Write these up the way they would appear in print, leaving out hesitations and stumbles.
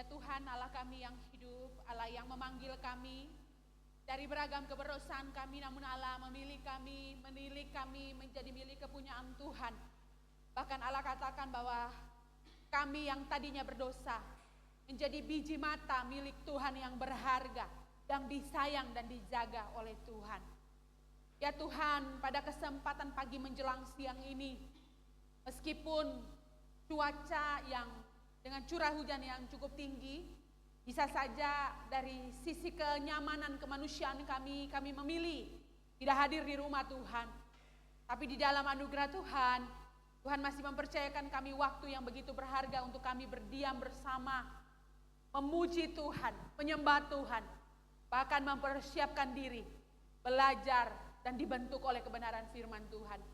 Ya Tuhan, Allah kami yang hidup, Allah yang memanggil kami dari beragam keberdosan kami, namun Allah memilih kami, menilik kami menjadi milik kepunyaan Tuhan. Bahkan Allah katakan bahwa kami yang tadinya berdosa menjadi biji mata milik Tuhan yang berharga, yang disayang dan dijaga oleh Tuhan. Ya Tuhan, pada kesempatan pagi menjelang siang ini, meskipun cuaca yang dengan curah hujan yang cukup tinggi, bisa saja dari sisi kenyamanan kemanusiaan kami memilih tidak hadir di rumah Tuhan. Tapi di dalam anugerah Tuhan, Tuhan masih mempercayakan kami waktu yang begitu berharga untuk kami berdiam bersama, memuji Tuhan, menyembah Tuhan, bahkan mempersiapkan diri, belajar dan dibentuk oleh kebenaran firman Tuhan.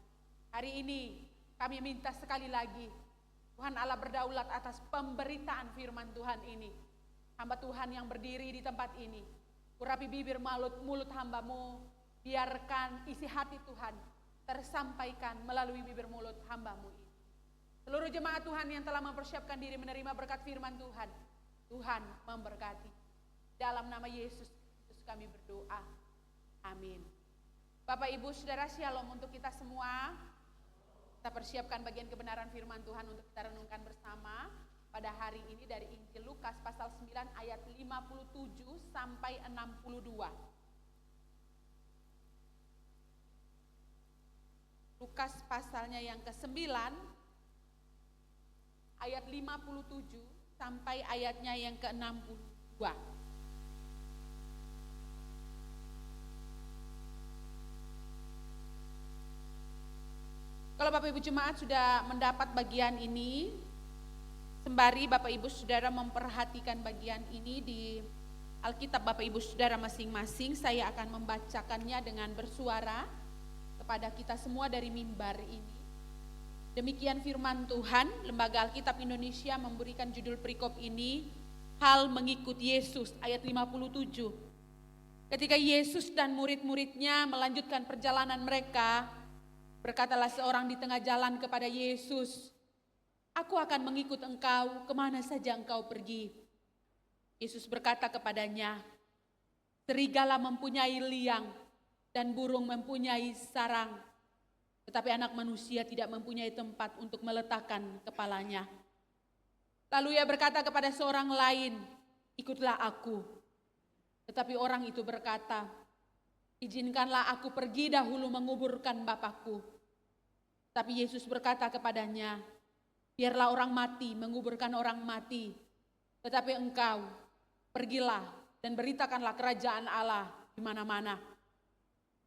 Hari ini kami minta sekali lagi, Tuhan Allah berdaulat atas pemberitaan firman Tuhan ini. Hamba Tuhan yang berdiri di tempat ini, urapi bibir mulut hambamu, biarkan isi hati Tuhan tersampaikan melalui bibir mulut hambamu ini. Seluruh jemaat Tuhan yang telah mempersiapkan diri menerima berkat firman Tuhan, Tuhan memberkati. Dalam nama Yesus Kristus kami berdoa. Amin. Bapak Ibu Saudara, shalom untuk kita semua. Kita persiapkan bagian kebenaran firman Tuhan untuk kita renungkan bersama pada hari ini dari Injil Lukas pasal 9 ayat 57 sampai 62. Lukas pasalnya yang ke-9 ayat 57 sampai ayatnya yang ke-62. Kalau Bapak Ibu Jemaat sudah mendapat bagian ini, sembari Bapak Ibu Saudara memperhatikan bagian ini di Alkitab Bapak Ibu Saudara masing-masing, saya akan membacakannya dengan bersuara kepada kita semua dari mimbar ini. Demikian firman Tuhan. Lembaga Alkitab Indonesia memberikan judul perikop ini, Hal Mengikut Yesus, ayat 57. Ketika Yesus dan murid-muridnya melanjutkan perjalanan mereka, berkatalah seorang di tengah jalan kepada Yesus, "Aku akan mengikut engkau kemana saja engkau pergi." Yesus berkata kepadanya, "Serigala mempunyai liang dan burung mempunyai sarang, tetapi anak manusia tidak mempunyai tempat untuk meletakkan kepalanya." Lalu ia berkata kepada seorang lain, "Ikutlah aku." Tetapi orang itu berkata, "Izinkanlah aku pergi dahulu menguburkan Bapakku." Tapi Yesus berkata kepadanya, "Biarlah orang mati menguburkan orang mati, tetapi engkau pergilah dan beritakanlah kerajaan Allah di mana-mana."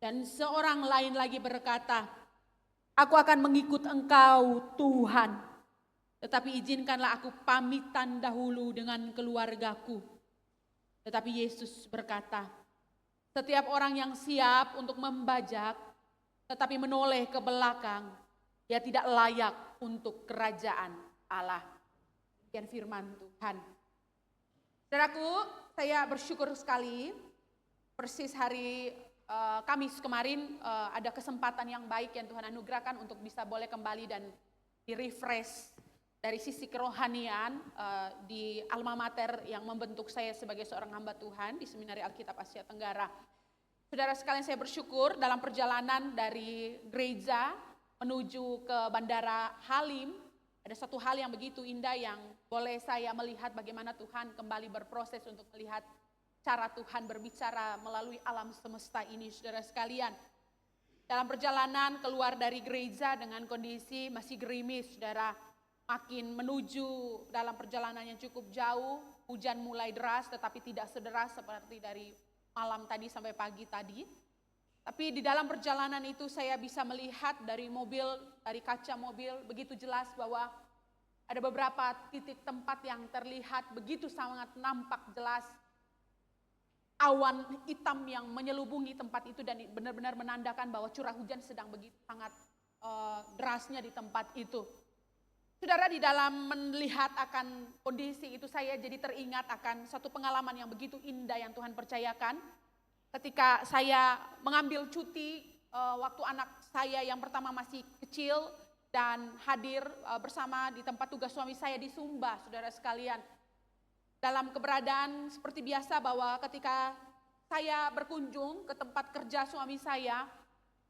Dan seorang lain lagi berkata, "Aku akan mengikut engkau Tuhan, tetapi izinkanlah aku pamitan dahulu dengan keluargaku." Tetapi Yesus berkata, "Setiap orang yang siap untuk membajak, tetapi menoleh ke belakang, dia tidak layak untuk kerajaan Allah." Demikian firman Tuhan. Saudaraku, saya bersyukur sekali, persis hari Kamis kemarin ada kesempatan yang baik yang Tuhan anugerahkan untuk bisa boleh kembali dan di-refresh dari sisi kerohanian di alma mater yang membentuk saya sebagai seorang hamba Tuhan di Seminari Alkitab Asia Tenggara. Saudara sekalian, saya bersyukur dalam perjalanan dari gereja menuju ke Bandara Halim, ada satu hal yang begitu indah yang boleh saya melihat bagaimana Tuhan kembali berproses untuk melihat cara Tuhan berbicara melalui alam semesta ini, saudara sekalian. Dalam perjalanan keluar dari gereja dengan kondisi masih gerimis, saudara, makin menuju dalam perjalanan yang cukup jauh, hujan mulai deras tetapi tidak sederas seperti dari malam tadi sampai pagi tadi. Tapi di dalam perjalanan itu saya bisa melihat dari mobil, dari kaca mobil begitu jelas bahwa ada beberapa titik tempat yang terlihat begitu sangat nampak jelas awan hitam yang menyelubungi tempat itu dan benar-benar menandakan bahwa curah hujan sedang begitu sangat derasnya di tempat itu. Saudara, di dalam melihat akan kondisi itu saya jadi teringat akan satu pengalaman yang begitu indah yang Tuhan percayakan. Ketika saya mengambil cuti waktu anak saya yang pertama masih kecil dan hadir bersama di tempat tugas suami saya di Sumba, saudara sekalian. dalam keberadaan seperti biasa bahwa ketika saya berkunjung ke tempat kerja suami saya,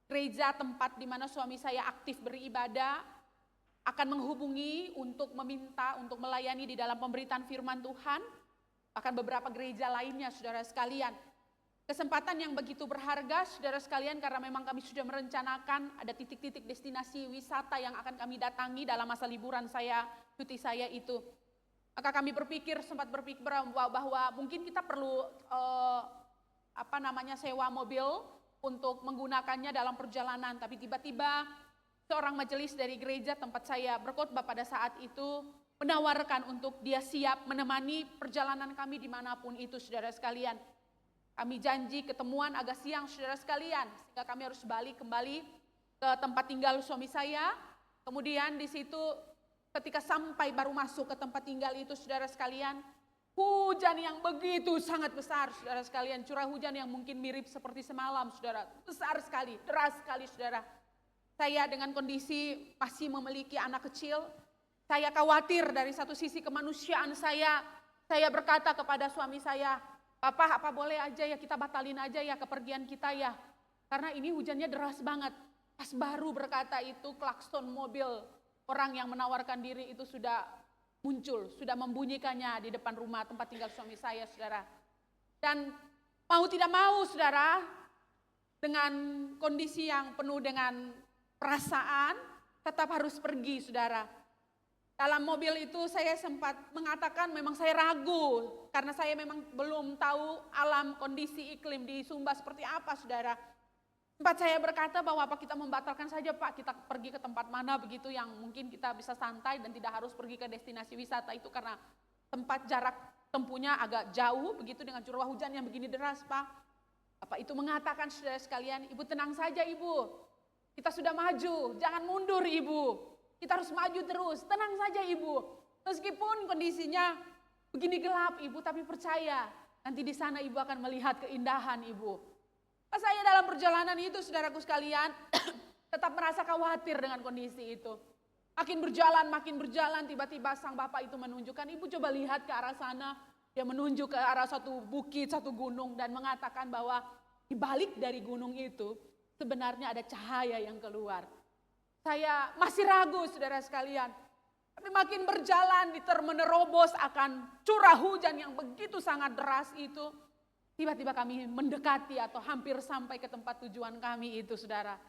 gereja tempat di mana suami saya aktif beribadah, akan menghubungi untuk meminta, untuk melayani di dalam pemberitaan firman Tuhan, bahkan beberapa gereja lainnya saudara sekalian. Kesempatan yang begitu berharga saudara sekalian, karena memang kami sudah merencanakan ada titik-titik destinasi wisata yang akan kami datangi dalam masa liburan saya, cuti saya itu. Maka kami sempat berpikir bahwa mungkin kita perlu sewa mobil untuk menggunakannya dalam perjalanan. Tapi tiba-tiba seorang majelis dari gereja tempat saya berkhotbah pada saat itu menawarkan untuk dia siap menemani perjalanan kami dimanapun itu saudara sekalian. Kami janji ketemuan agak siang saudara sekalian, sehingga kami harus balik kembali ke tempat tinggal suami saya. Kemudian di situ ketika sampai baru masuk ke tempat tinggal itu saudara sekalian, hujan yang begitu sangat besar saudara sekalian, curah hujan yang mungkin mirip seperti semalam saudara, besar sekali, deras sekali saudara. Saya dengan kondisi masih memiliki anak kecil, saya khawatir dari satu sisi kemanusiaan saya berkata kepada suami saya, Papa, apa boleh aja ya kita batalin aja ya kepergian kita ya. Karena ini hujannya deras banget. Pas baru berkata itu, klakson mobil orang yang menawarkan diri itu sudah muncul, sudah membunyikannya di depan rumah tempat tinggal suami saya, saudara. Dan mau tidak mau, saudara, dengan kondisi yang penuh dengan perasaan, tetap harus pergi, saudara. Dalam mobil itu saya sempat mengatakan memang saya ragu, karena saya memang belum tahu alam kondisi iklim di Sumba seperti apa, saudara. Sempat saya berkata bahwa apa kita membatalkan saja Pak, kita pergi ke tempat mana begitu yang mungkin kita bisa santai dan tidak harus pergi ke destinasi wisata itu, karena tempat jarak tempuhnya agak jauh begitu dengan curah hujan yang begini deras Pak. Bapak itu mengatakan saudara sekalian, Ibu tenang saja Ibu, kita sudah maju, jangan mundur Ibu. Kita harus maju terus, tenang saja Ibu. Meskipun kondisinya begini gelap Ibu, tapi percaya nanti di sana Ibu akan melihat keindahan Ibu. Pas saya dalam perjalanan itu saudaraku sekalian, tetap merasa khawatir dengan kondisi itu. Makin berjalan, tiba-tiba sang bapak itu menunjukkan, Ibu coba lihat ke arah sana. Dia menunjuk ke arah satu bukit, satu gunung dan mengatakan bahwa di balik dari gunung itu sebenarnya ada cahaya yang keluar. Saya masih ragu saudara sekalian, tapi makin berjalan menerobos akan curah hujan yang begitu sangat deras itu, tiba-tiba kami mendekati atau hampir sampai ke tempat tujuan kami itu saudara.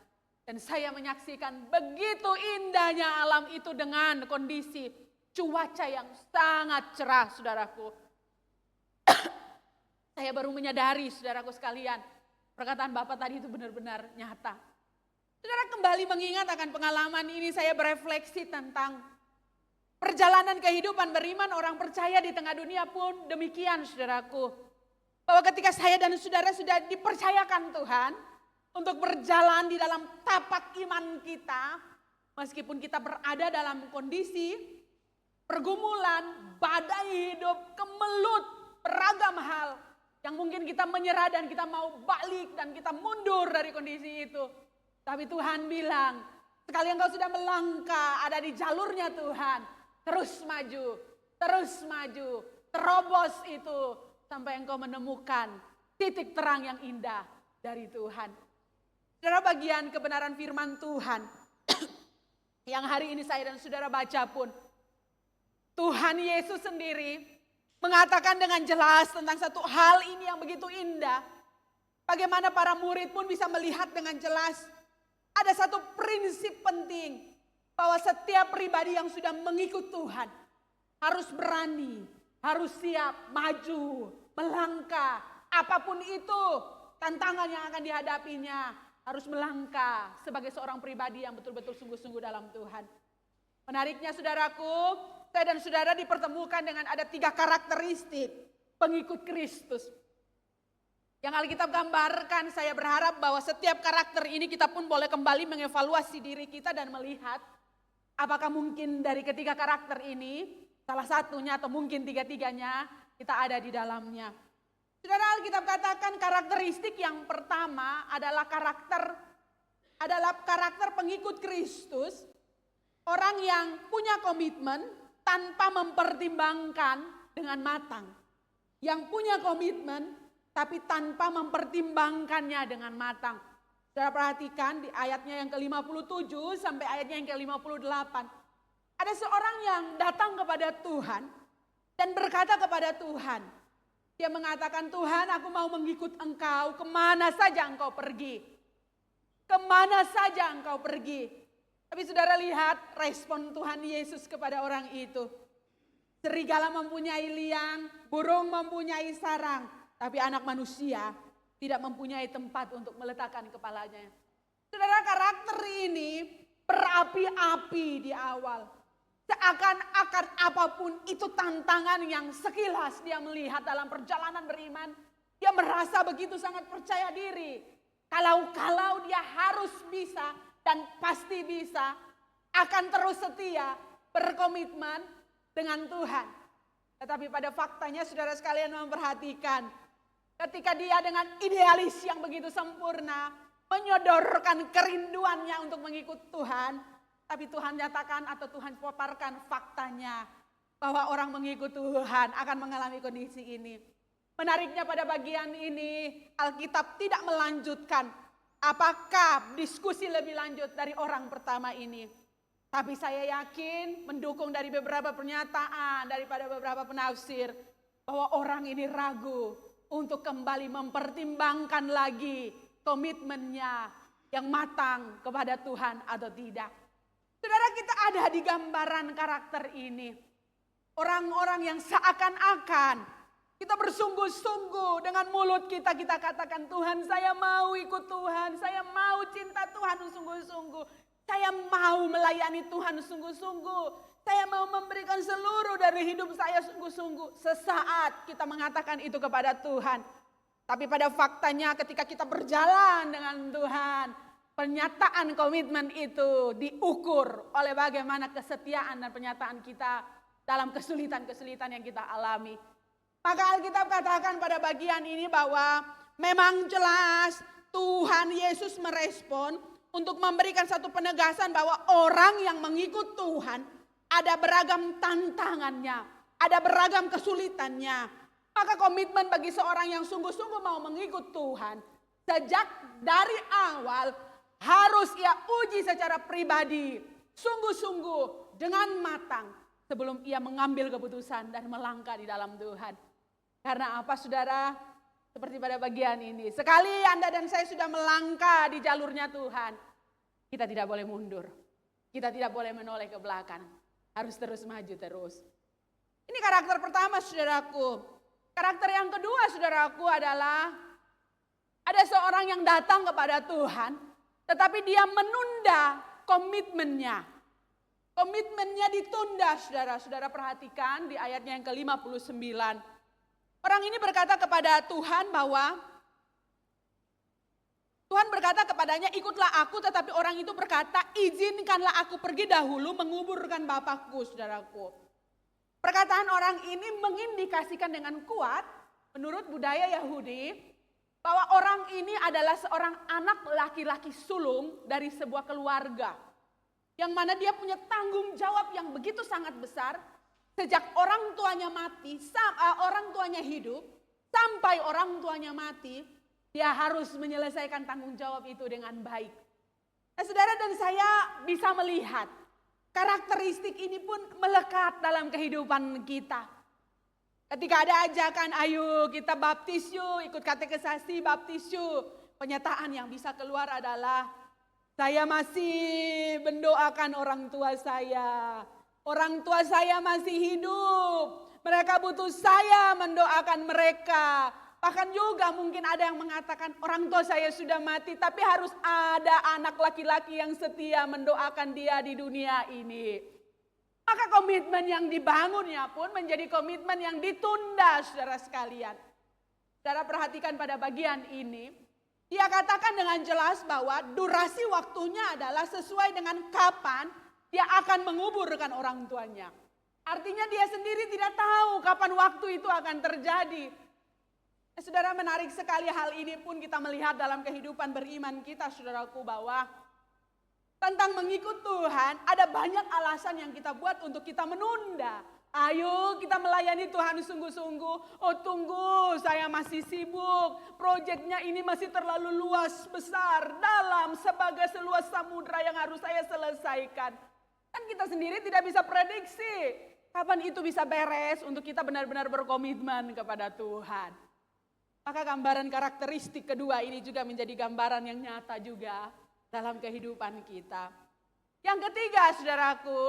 Dan saya menyaksikan begitu indahnya alam itu dengan kondisi cuaca yang sangat cerah saudaraku. Saya baru menyadari saudaraku sekalian, perkataan Bapak tadi itu benar-benar nyata. Saudara kembali mengingat akan pengalaman ini, saya berefleksi tentang perjalanan kehidupan beriman orang percaya di tengah dunia pun demikian saudaraku. Bahwa ketika saya dan saudara sudah dipercayakan Tuhan untuk berjalan di dalam tapak iman kita, meskipun kita berada dalam kondisi pergumulan, badai hidup, kemelut, beragam hal yang mungkin kita menyerah dan kita mau balik dan kita mundur dari kondisi itu. Tapi Tuhan bilang, sekali engkau sudah melangkah ada di jalurnya Tuhan, terus maju, terobos itu sampai engkau menemukan titik terang yang indah dari Tuhan. Saudara, bagian kebenaran firman Tuhan yang hari ini saya dan saudara baca pun, Tuhan Yesus sendiri mengatakan dengan jelas tentang satu hal ini yang begitu indah. Bagaimana para murid pun bisa melihat dengan jelas. Ada satu prinsip penting bahwa setiap pribadi yang sudah mengikut Tuhan harus berani, harus siap maju, melangkah. Apapun itu tantangan yang akan dihadapinya, harus melangkah sebagai seorang pribadi yang betul-betul sungguh-sungguh dalam Tuhan. Menariknya saudaraku, saya dan saudara dipertemukan dengan ada 3 karakteristik pengikut Kristus. Yang Alkitab gambarkan, saya berharap bahwa setiap karakter ini kita pun boleh kembali mengevaluasi diri kita dan melihat apakah mungkin dari ketiga karakter ini, salah satunya atau mungkin tiga-tiganya kita ada di dalamnya. Saudara, Alkitab katakan karakteristik yang pertama adalah karakter pengikut Kristus. Orang yang punya komitmen tanpa mempertimbangkan dengan matang. Yang punya komitmen tapi tanpa mempertimbangkannya dengan matang. Saudara perhatikan di ayatnya yang ke-57 sampai ayatnya yang ke-58. Ada seorang yang datang kepada Tuhan dan berkata kepada Tuhan. Dia mengatakan, Tuhan, aku mau mengikut Engkau kemana saja Engkau pergi. Kemana saja Engkau pergi. Tapi saudara lihat respon Tuhan Yesus kepada orang itu. Serigala mempunyai liang, burung mempunyai sarang, tapi anak manusia tidak mempunyai tempat untuk meletakkan kepalanya. Saudara, karakter ini berapi-api di awal. Seakan-akan apapun itu tantangan yang sekilas dia melihat dalam perjalanan beriman. Dia merasa begitu sangat percaya diri. Kalau dia harus bisa dan pasti bisa, akan terus setia, berkomitmen dengan Tuhan. Tetapi pada faktanya saudara sekalian memperhatikan, ketika dia dengan idealis yang begitu sempurna, menyodorkan kerinduannya untuk mengikut Tuhan, tapi Tuhan nyatakan atau Tuhan paparkan faktanya bahwa orang mengikut Tuhan akan mengalami kondisi ini. Menariknya pada bagian ini Alkitab tidak melanjutkan apakah diskusi lebih lanjut dari orang pertama ini. Tapi saya yakin mendukung dari beberapa pernyataan daripada beberapa penafsir bahwa orang ini ragu untuk kembali mempertimbangkan lagi komitmennya yang matang kepada Tuhan atau tidak. Saudara, kita ada di gambaran karakter ini. Orang-orang yang seakan-akan kita bersungguh-sungguh dengan mulut kita katakan, Tuhan saya mau ikut Tuhan, saya mau cinta Tuhan sungguh-sungguh. Saya mau melayani Tuhan sungguh-sungguh. Saya mau memberikan seluruh dari hidup saya sungguh-sungguh. Sesaat kita mengatakan itu kepada Tuhan. Tapi pada faktanya ketika kita berjalan dengan Tuhan, pernyataan komitmen itu diukur oleh bagaimana kesetiaan dan pernyataan kita dalam kesulitan-kesulitan yang kita alami. Maka Alkitab katakan pada bagian ini bahwa memang jelas Tuhan Yesus merespon untuk memberikan satu penegasan bahwa orang yang mengikut Tuhan ada beragam tantangannya, ada beragam kesulitannya. Maka komitmen bagi seorang yang sungguh-sungguh mau mengikut Tuhan, sejak dari awal harus ia uji secara pribadi, sungguh-sungguh dengan matang sebelum ia mengambil keputusan dan melangkah di dalam Tuhan. Karena apa saudara? Seperti pada bagian ini, sekali Anda dan saya sudah melangkah di jalurnya Tuhan, kita tidak boleh mundur. Kita tidak boleh menoleh ke belakang. Harus terus maju terus. Ini karakter pertama saudaraku. Karakter yang kedua saudaraku adalah ada seorang yang datang kepada Tuhan, tetapi dia menunda komitmennya. Komitmennya ditunda saudara. Saudara perhatikan di ayatnya yang ke-59. Orang ini berkata kepada Tuhan bahwa Tuhan berkata kepadanya, ikutlah aku, tetapi orang itu berkata, izinkanlah aku pergi dahulu menguburkan bapakku, saudaraku. Perkataan orang ini mengindikasikan dengan kuat, menurut budaya Yahudi, bahwa orang ini adalah seorang anak laki-laki sulung dari sebuah keluarga. Yang mana dia punya tanggung jawab yang begitu sangat besar, sejak orang tuanya mati, orang tuanya hidup, sampai orang tuanya mati, dia harus menyelesaikan tanggung jawab itu dengan baik. Nah, saudara dan saya bisa melihat karakteristik ini pun melekat dalam kehidupan kita. Ketika ada ajakan, ayo kita baptis yuk, ikut katekisasi baptis yuk. Pernyataan yang bisa keluar adalah, saya masih mendoakan orang tua saya. Orang tua saya masih hidup. Mereka butuh saya mendoakan mereka. Bahkan juga mungkin ada yang mengatakan orang tua saya sudah mati, tapi harus ada anak laki-laki yang setia mendoakan dia di dunia ini. Maka komitmen yang dibangunnya pun menjadi komitmen yang ditunda, saudara sekalian. Saudara perhatikan pada bagian ini, dia katakan dengan jelas bahwa durasi waktunya adalah sesuai dengan kapan dia akan menguburkan orang tuanya. Artinya dia sendiri tidak tahu kapan waktu itu akan terjadi. Saudara, menarik sekali hal ini pun kita melihat dalam kehidupan beriman kita, saudaraku, bahwa tentang mengikut Tuhan ada banyak alasan yang kita buat untuk kita menunda Ayo kita melayani Tuhan sungguh-sungguh. Oh tunggu, saya masih sibuk. Proyeknya ini masih terlalu luas, besar, dalam, sebagai seluas samudra yang harus saya selesaikan. Kan kita sendiri tidak bisa prediksi kapan itu bisa beres untuk kita benar-benar berkomitmen kepada Tuhan. Maka gambaran karakteristik kedua ini juga menjadi gambaran yang nyata juga dalam kehidupan kita. Yang ketiga, saudaraku,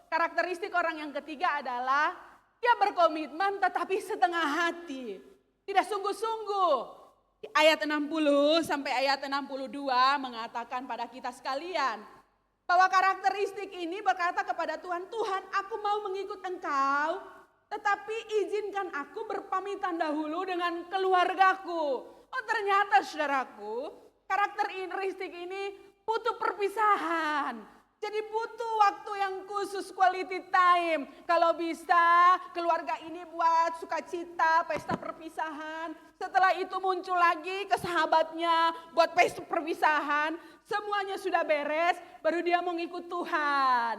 karakteristik orang yang ketiga adalah dia berkomitmen tetapi setengah hati. Tidak sungguh-sungguh. Di ayat 60 sampai ayat 62 mengatakan pada kita sekalian, bahwa karakteristik ini berkata kepada Tuhan, Tuhan aku mau mengikut Engkau, tetapi izinkan aku berpamitan dahulu dengan keluargaku. Oh ternyata saudaraku, karakteristik ini butuh perpisahan. Jadi butuh waktu yang khusus, quality time. Kalau bisa keluarga ini buat sukacita, pesta perpisahan. Setelah itu muncul lagi ke sahabatnya buat pesta perpisahan. Semuanya sudah beres, baru dia mau ngikut Tuhan.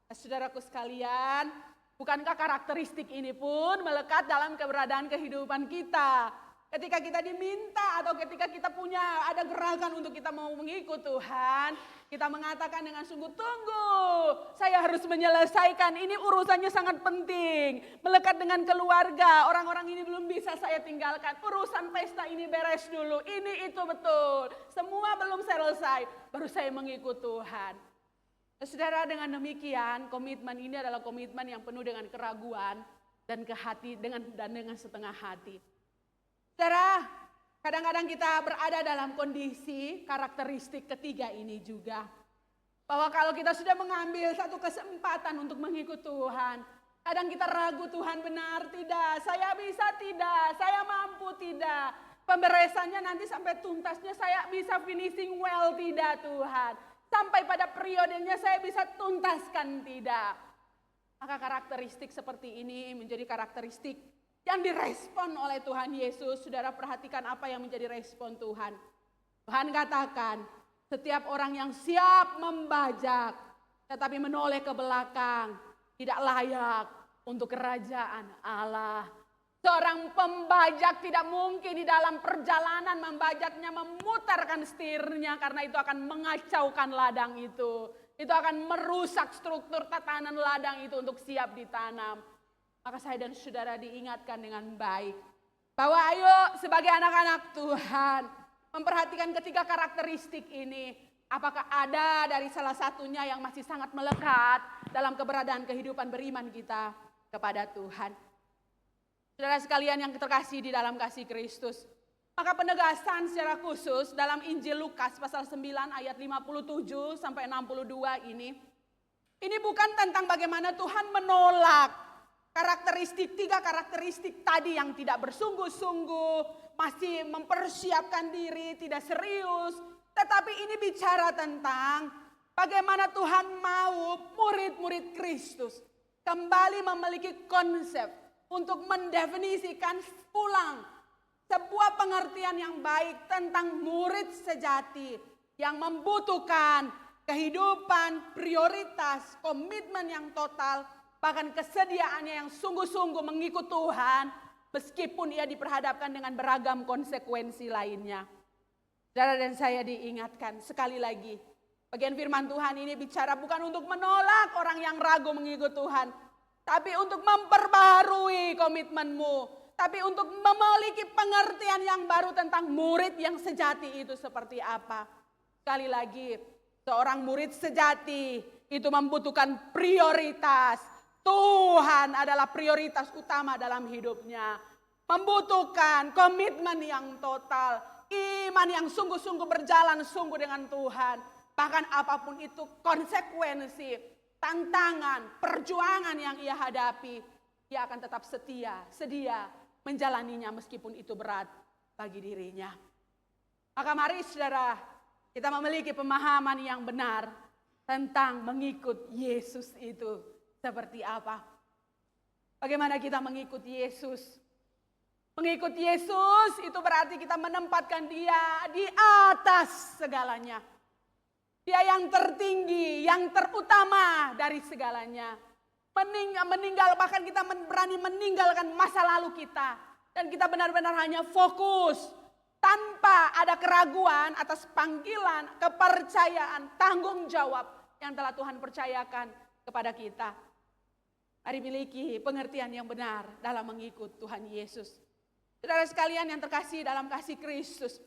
Nah, saudaraku sekalian, bukankah karakteristik ini pun melekat dalam keberadaan kehidupan kita? Ketika kita diminta atau ketika kita punya ada gerakan untuk kita mau mengikut Tuhan, kita mengatakan dengan sungguh, tunggu, saya harus menyelesaikan, ini urusannya sangat penting. Melekat dengan keluarga, orang-orang ini belum bisa saya tinggalkan. Urusan pesta ini beres dulu, ini itu betul. Semua belum selesai, baru saya mengikut Tuhan. Saudara, dengan demikian komitmen ini adalah komitmen yang penuh dengan keraguan dan dengan setengah hati. Saudara, kadang-kadang kita berada dalam kondisi karakteristik ketiga ini juga. Bahwa kalau kita sudah mengambil satu kesempatan untuk mengikut Tuhan, kadang kita ragu, Tuhan benar tidak, saya bisa tidak, saya mampu tidak. Pemberesannya nanti sampai tuntasnya saya bisa finishing well tidak Tuhan. Sampai pada periodenya saya bisa tuntaskan tidak. Maka karakteristik seperti ini menjadi karakteristik yang direspon oleh Tuhan Yesus. Saudara perhatikan apa yang menjadi respon Tuhan. Tuhan katakan, setiap orang yang siap membajak tetapi menoleh ke belakang tidak layak untuk kerajaan Allah. Seorang pembajak tidak mungkin di dalam perjalanan membajaknya memutarkan setirnya, karena itu akan mengacaukan ladang itu. Itu akan merusak struktur tatanan ladang itu untuk siap ditanam. Maka saya dan saudara diingatkan dengan baik bahwa ayo sebagai anak-anak Tuhan memperhatikan ketiga karakteristik ini. Apakah ada dari salah satunya yang masih sangat melekat dalam keberadaan kehidupan beriman kita kepada Tuhan. Saudara sekalian yang terkasih di dalam kasih Kristus. Maka penegasan secara khusus dalam Injil Lukas pasal 9 ayat 57 sampai 62 ini bukan tentang bagaimana Tuhan menolak tiga karakteristik tadi yang tidak bersungguh-sungguh, masih mempersiapkan diri, tidak serius. Tetapi ini bicara tentang bagaimana Tuhan mau murid-murid Kristus kembali memiliki konsep untuk mendefinisikan ulang sebuah pengertian yang baik tentang murid sejati yang membutuhkan kehidupan, prioritas, komitmen yang total, bahkan kesediaannya yang sungguh-sungguh mengikut Tuhan meskipun ia diperhadapkan dengan beragam konsekuensi lainnya. Saudara dan saya diingatkan sekali lagi, bagian firman Tuhan ini bicara bukan untuk menolak orang yang ragu mengikut Tuhan, tapi untuk memperbaharui komitmenmu, tapi untuk memiliki pengertian yang baru tentang murid yang sejati itu seperti apa. Sekali lagi, seorang murid sejati itu membutuhkan prioritas. Tuhan adalah prioritas utama dalam hidupnya. Membutuhkan komitmen yang total, iman yang sungguh-sungguh berjalan sungguh dengan Tuhan. Bahkan apapun itu konsekuensi, tantangan, perjuangan yang ia hadapi, ia akan tetap sedia menjalaninya meskipun itu berat bagi dirinya. Maka mari saudara, kita memiliki pemahaman yang benar tentang mengikut Yesus itu. Seperti apa? Bagaimana kita mengikuti Yesus? Mengikut Yesus itu berarti kita menempatkan Dia di atas segalanya. Dia yang tertinggi, yang terutama dari segalanya. meninggal, bahkan kita berani meninggalkan masa lalu kita. Dan kita benar-benar hanya fokus tanpa ada keraguan atas panggilan, kepercayaan, tanggung jawab yang telah Tuhan percayakan kepada kita. Mari miliki pengertian yang benar dalam mengikut Tuhan Yesus. Saudara sekalian yang terkasih dalam kasih Kristus.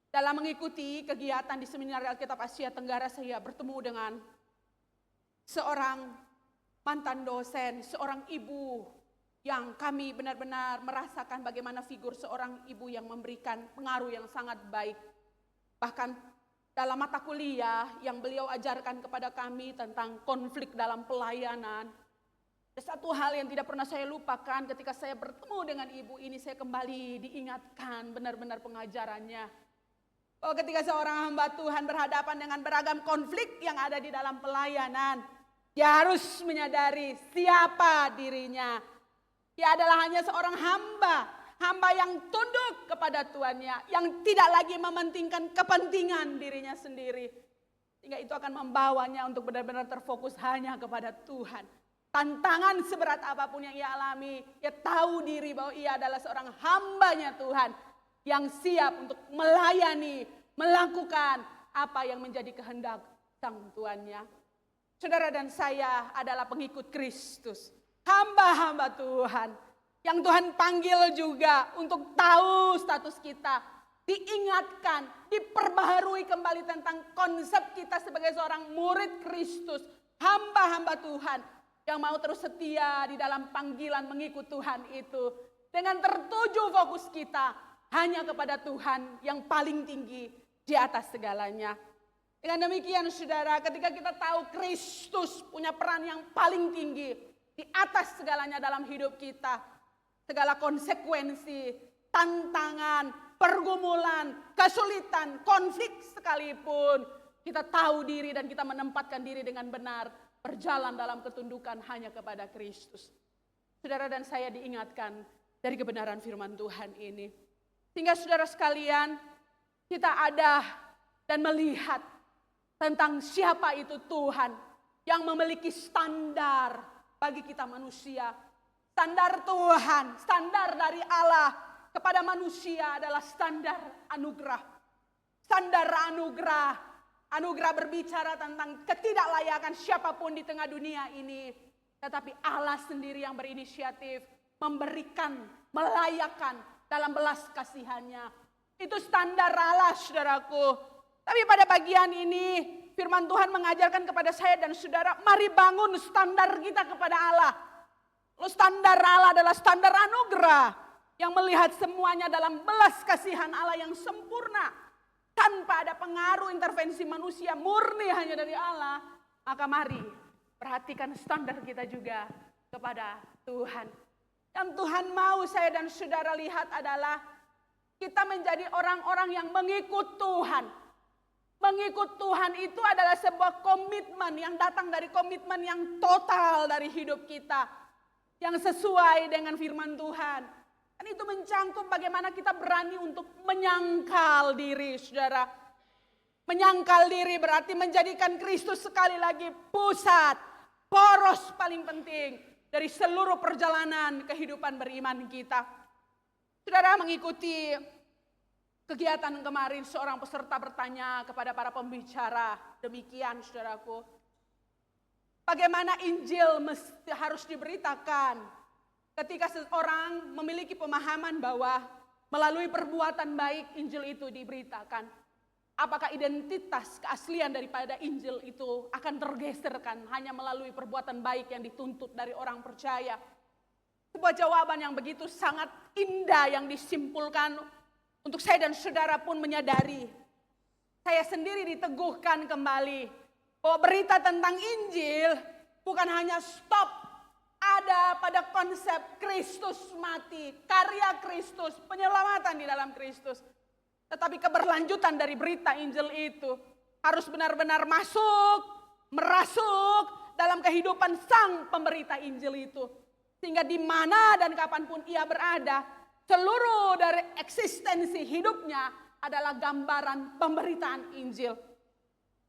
Dalam mengikuti kegiatan di Seminar Alkitab Asia Tenggara, saya bertemu dengan seorang mantan dosen, seorang ibu yang kami benar-benar merasakan bagaimana figur seorang ibu yang memberikan pengaruh yang sangat baik. Bahkan dalam mata kuliah yang beliau ajarkan kepada kami tentang konflik dalam pelayanan. Satu hal yang tidak pernah saya lupakan ketika saya bertemu dengan ibu ini, saya kembali diingatkan benar-benar pengajarannya. Bahwa ketika seorang hamba Tuhan berhadapan dengan beragam konflik yang ada di dalam pelayanan, dia harus menyadari siapa dirinya. Dia adalah hanya seorang hamba yang tunduk kepada tuannya, yang tidak lagi mementingkan kepentingan dirinya sendiri. Sehingga itu akan membawanya untuk benar-benar terfokus hanya kepada Tuhan. Tantangan seberat apapun yang ia alami, ia tahu diri bahwa ia adalah seorang hambanya Tuhan yang siap untuk melayani, melakukan apa yang menjadi kehendak sang tuannya. Saudara dan saya adalah pengikut Kristus, hamba-hamba Tuhan, yang Tuhan panggil juga untuk tahu status kita, diingatkan, diperbaharui kembali tentang konsep kita sebagai seorang murid Kristus, hamba-hamba Tuhan, yang mau terus setia di dalam panggilan mengikut Tuhan itu, dengan tertuju fokus kita hanya kepada Tuhan yang paling tinggi di atas segalanya. Dengan demikian saudara, ketika kita tahu Kristus punya peran yang paling tinggi di atas segalanya dalam hidup kita, segala konsekuensi, tantangan, pergumulan, kesulitan, konflik sekalipun, kita tahu diri dan kita menempatkan diri dengan benar, berjalan dalam ketundukan hanya kepada Kristus. Saudara dan saya diingatkan dari kebenaran firman Tuhan ini. Sehingga saudara sekalian, kita ada dan melihat tentang siapa itu Tuhan yang memiliki standar bagi kita manusia. Standar Tuhan, standar dari Allah kepada manusia adalah standar anugerah. Standar anugerah. Anugerah berbicara tentang ketidaklayakan siapapun di tengah dunia ini. Tetapi Allah sendiri yang berinisiatif memberikan, melayakkan dalam belas kasihannya. Itu standar Allah, saudaraku. Tapi pada bagian ini firman Tuhan mengajarkan kepada saya dan saudara, mari bangun standar kita kepada Allah. Lalu standar Allah adalah standar anugerah yang melihat semuanya dalam belas kasihan Allah yang sempurna, tanpa ada pengaruh intervensi manusia, murni hanya dari Allah. Maka mari perhatikan standar kita juga kepada Tuhan. Yang Tuhan mau saya dan saudara lihat adalah kita menjadi orang-orang yang mengikut Tuhan. Mengikut Tuhan itu adalah sebuah komitmen yang datang dari komitmen yang total dari hidup kita. Yang sesuai dengan firman Tuhan. Dan itu mencangkup bagaimana kita berani untuk menyangkal diri, saudara. Menyangkal diri berarti menjadikan Kristus sekali lagi pusat, poros paling penting dari seluruh perjalanan kehidupan beriman kita. Saudara mengikuti kegiatan kemarin, seorang peserta bertanya kepada para pembicara, demikian saudaraku. Bagaimana Injil harus diberitakan ketika seseorang memiliki pemahaman bahwa melalui perbuatan baik Injil itu diberitakan. Apakah identitas keaslian daripada Injil itu akan tergeserkan hanya melalui perbuatan baik yang dituntut dari orang percaya? Sebuah jawaban yang begitu sangat indah yang disimpulkan untuk saya dan saudara pun menyadari. Saya sendiri diteguhkan kembali bahwa berita tentang Injil bukan hanya stop ada pada konsep Kristus mati, karya Kristus, penyelamatan di dalam Kristus. Tetapi keberlanjutan dari berita Injil itu harus benar-benar masuk, merasuk dalam kehidupan sang pemberita Injil itu. Sehingga di mana dan kapanpun ia berada, seluruh dari eksistensi hidupnya adalah gambaran pemberitaan Injil.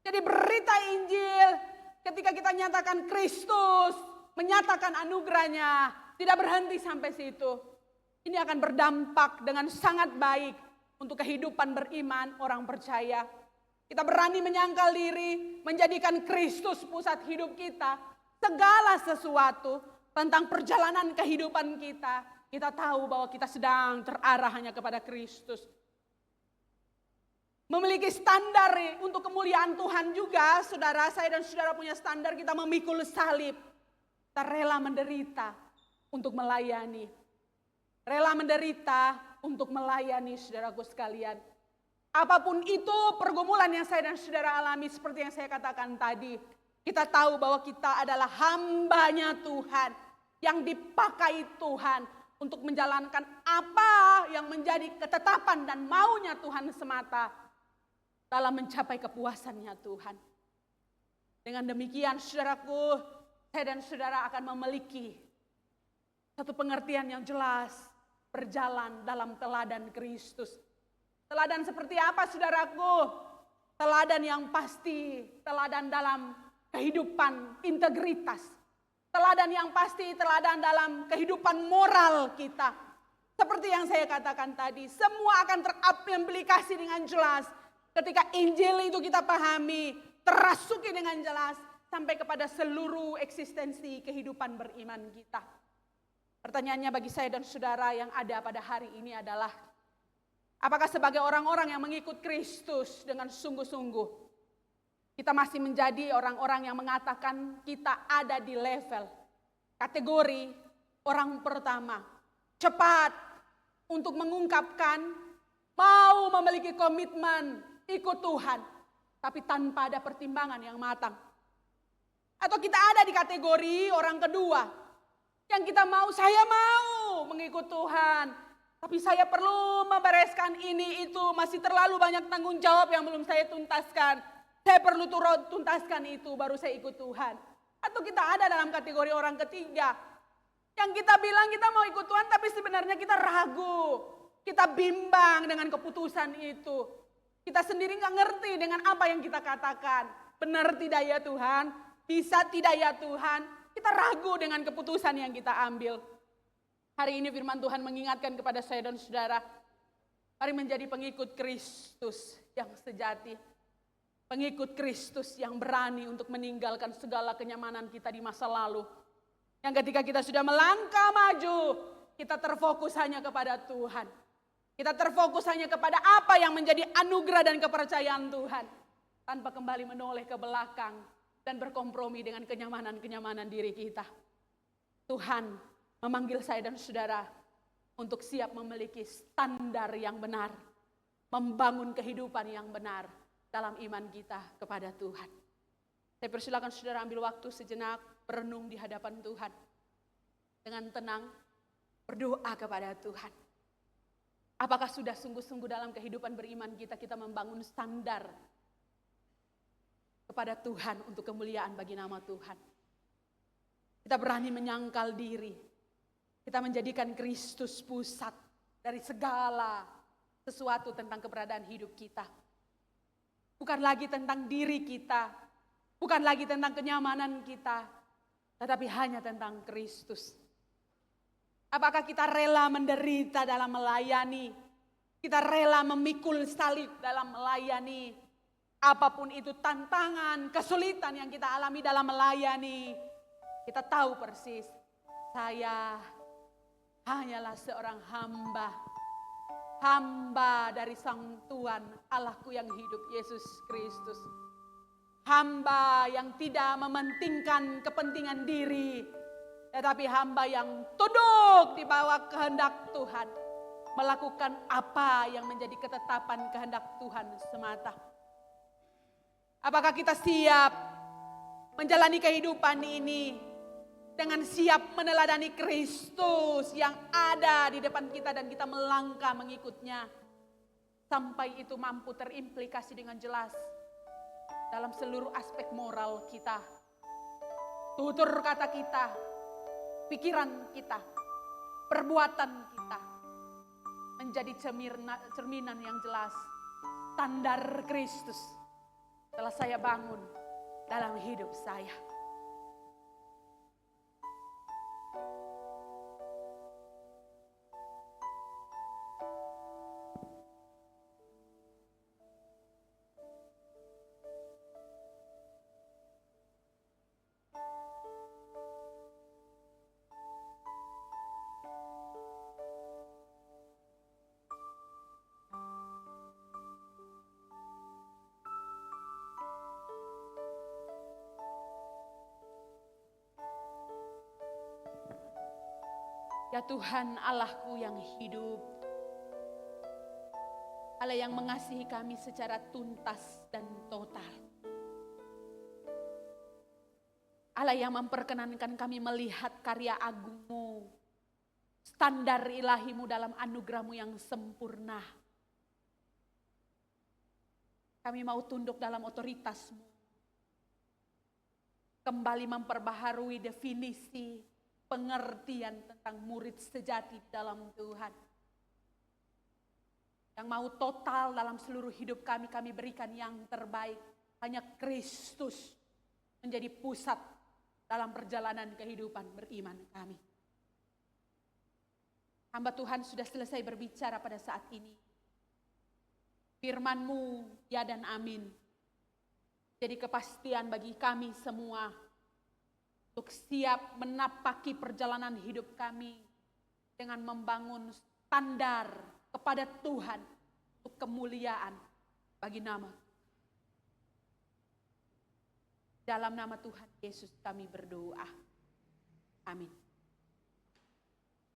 Jadi berita Injil ketika kita nyatakan Kristus menyatakan anugerahnya, tidak berhenti sampai situ. Ini akan berdampak dengan sangat baik untuk kehidupan beriman orang percaya. Kita berani menyangkal diri, menjadikan Kristus pusat hidup kita. Segala sesuatu tentang perjalanan kehidupan kita, kita tahu bahwa kita sedang terarah hanya kepada Kristus. Memiliki standar untuk kemuliaan Tuhan juga, saudara, saya dan saudara punya standar, kita memikul salib. Kita rela menderita untuk melayani. Rela menderita untuk melayani saudaraku sekalian. Apapun itu pergumulan yang saya dan saudara alami, seperti yang saya katakan tadi, kita tahu bahwa kita adalah hambanya Tuhan, yang dipakai Tuhan untuk menjalankan apa yang menjadi ketetapan dan maunya Tuhan semata dalam mencapai kepuasannya Tuhan. Dengan demikian saudaraku, saya dan saudara akan memiliki satu pengertian yang jelas, berjalan dalam teladan Kristus. Teladan seperti apa saudaraku? Teladan yang pasti, teladan dalam kehidupan integritas. Teladan yang pasti, teladan dalam kehidupan moral kita. Seperti yang saya katakan tadi, semua akan terimplikasi dengan jelas. Ketika Injil itu kita pahami, terasuki dengan jelas sampai kepada seluruh eksistensi kehidupan beriman kita. Pertanyaannya bagi saya dan saudara yang ada pada hari ini adalah, apakah sebagai orang-orang yang mengikut Kristus dengan sungguh-sungguh, kita masih menjadi orang-orang yang mengatakan kita ada di level, kategori orang pertama, cepat untuk mengungkapkan, mau memiliki komitmen ikut Tuhan, tapi tanpa ada pertimbangan yang matang. Atau kita ada di kategori orang kedua, yang kita mau, saya mau mengikut Tuhan, tapi saya perlu membereskan ini itu, masih terlalu banyak tanggung jawab yang belum saya tuntaskan. Saya perlu tuntaskan itu, baru saya ikut Tuhan. Atau kita ada dalam kategori orang ketiga, yang kita bilang kita mau ikut Tuhan, tapi sebenarnya kita ragu. Kita bimbang dengan keputusan itu. Kita sendiri gak ngerti dengan apa yang kita katakan. Benar tidak ya Tuhan? Bisa tidak ya Tuhan? Kita ragu dengan keputusan yang kita ambil. Hari ini firman Tuhan mengingatkan kepada saya dan saudara, mari menjadi pengikut Kristus yang sejati. Pengikut Kristus yang berani untuk meninggalkan segala kenyamanan kita di masa lalu. Yang ketika kita sudah melangkah maju, kita terfokus hanya kepada Tuhan. Kita terfokus hanya kepada apa yang menjadi anugerah dan kepercayaan Tuhan. Tanpa kembali menoleh ke belakang dan berkompromi dengan kenyamanan-kenyamanan diri kita. Tuhan memanggil saya dan saudara untuk siap memiliki standar yang benar. Membangun kehidupan yang benar dalam iman kita kepada Tuhan. Saya persilakan saudara ambil waktu sejenak berenung di hadapan Tuhan. Dengan tenang berdoa kepada Tuhan. Apakah sudah sungguh-sungguh dalam kehidupan beriman kita membangun standar kepada Tuhan untuk kemuliaan bagi nama Tuhan. Kita berani menyangkal diri. Kita menjadikan Kristus pusat dari segala sesuatu tentang keberadaan hidup kita. Bukan lagi tentang diri kita, bukan lagi tentang kenyamanan kita, tetapi hanya tentang Kristus. Apakah kita rela menderita dalam melayani? Kita rela memikul salib dalam melayani? Apapun itu tantangan, kesulitan yang kita alami dalam melayani, kita tahu persis, saya hanyalah seorang hamba dari Sang Tuhan Allahku yang hidup, Yesus Kristus. Hamba yang tidak mementingkan kepentingan diri, tetapi hamba yang tunduk di bawah kehendak Tuhan, melakukan apa yang menjadi ketetapan kehendak Tuhan semata. Apakah kita siap menjalani kehidupan ini dengan siap meneladani Kristus yang ada di depan kita dan kita melangkah mengikutnya sampai itu mampu terimplikasi dengan jelas dalam seluruh aspek moral kita, tutur kata kita, pikiran kita, perbuatan kita menjadi cerminan yang jelas standar Kristus telah saya bangun dalam hidup saya. Ya Tuhan Allahku yang hidup, Allah yang mengasihi kami secara tuntas dan total. Allah yang memperkenankan kami melihat karya agung-Mu, standar ilahi-Mu dalam anugerah-Mu yang sempurna. Kami mau tunduk dalam otoritas-Mu. Kembali memperbaharui definisi pengertian tentang murid sejati dalam Tuhan. Yang mau total dalam seluruh hidup kami, kami berikan yang terbaik. Hanya Kristus menjadi pusat dalam perjalanan kehidupan beriman kami. Hamba Tuhan sudah selesai berbicara pada saat ini. Firman-Mu, ya dan amin. Jadi kepastian bagi kami semua untuk siap menapaki perjalanan hidup kami dengan membangun standar kepada Tuhan untuk kemuliaan bagi nama. Dalam nama Tuhan Yesus kami berdoa. Amin.